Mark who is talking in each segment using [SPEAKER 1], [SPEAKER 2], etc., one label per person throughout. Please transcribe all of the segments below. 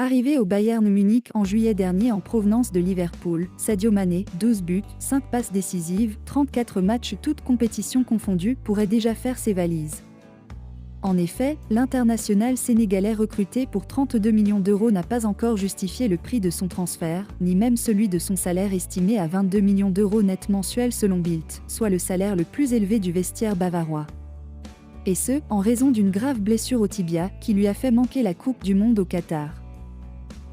[SPEAKER 1] Arrivé au Bayern Munich en juillet dernier en provenance de Liverpool, Sadio Mané, 12 buts, 5 passes décisives, 34 matchs toutes compétitions confondues, pourrait déjà faire ses valises. En effet, l'international sénégalais recruté pour 32 millions d'euros n'a pas encore justifié le prix de son transfert, ni même celui de son salaire estimé à 22 millions d'euros net mensuels selon Bild, soit le salaire le plus élevé du vestiaire bavarois. Et ce, en raison d'une grave blessure au tibia qui lui a fait manquer la Coupe du Monde au Qatar.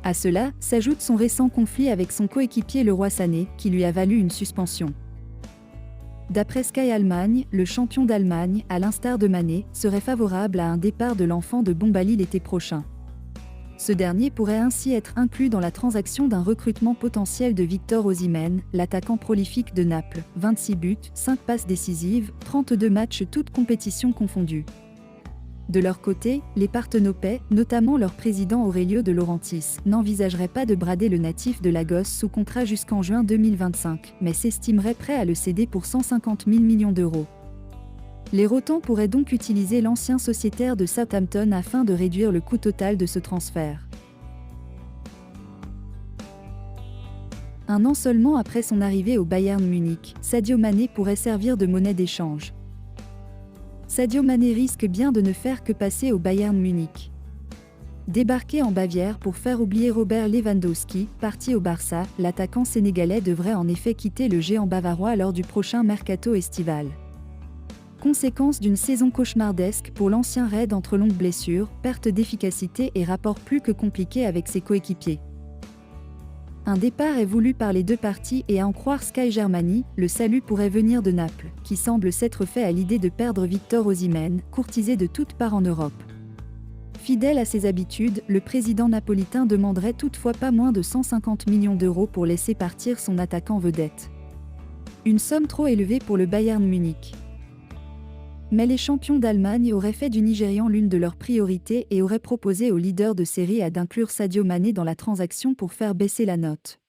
[SPEAKER 1] À cela, s'ajoute son récent conflit avec son coéquipier Leroy Sané, qui lui a valu une suspension. D'après Sky Allemagne, le champion d'Allemagne, à l'instar de Mané, serait favorable à un départ de l'enfant de Bombali l'été prochain. Ce dernier pourrait ainsi être inclus dans la transaction d'un recrutement potentiel de Victor Osimhen, l'attaquant prolifique de Naples, 26 buts, 5 passes décisives, 32 matchs toutes compétitions confondues. De leur côté, les Partenopais, notamment leur président Aurelio De Laurentiis, n'envisageraient pas de brader le natif de Lagos sous contrat jusqu'en juin 2025, mais s'estimeraient prêts à le céder pour 150 000 millions d'euros. Les Rotans pourraient donc utiliser l'ancien sociétaire de Southampton afin de réduire le coût total de ce transfert. Un an seulement après son arrivée au Bayern Munich, Sadio Mané pourrait servir de monnaie d'échange. Sadio Mané risque bien de ne faire que passer au Bayern Munich. Débarqué en Bavière pour faire oublier Robert Lewandowski, parti au Barça, l'attaquant sénégalais devrait en effet quitter le géant bavarois lors du prochain mercato estival. Conséquence d'une saison cauchemardesque pour l'ancien Red entre longues blessures, perte d'efficacité et rapports plus que compliqués avec ses coéquipiers. Un départ est voulu par les deux parties et à en croire Sky Germany, le salut pourrait venir de Naples, qui semble s'être fait à l'idée de perdre Victor Osimhen, courtisé de toutes parts en Europe. Fidèle à ses habitudes, le président napolitain demanderait toutefois pas moins de 150 millions d'euros pour laisser partir son attaquant vedette. Une somme trop élevée pour le Bayern Munich. Mais les champions d'Allemagne auraient fait du Nigérian l'une de leurs priorités et auraient proposé au leader de série A d'inclure Sadio Mané dans la transaction pour faire baisser la note.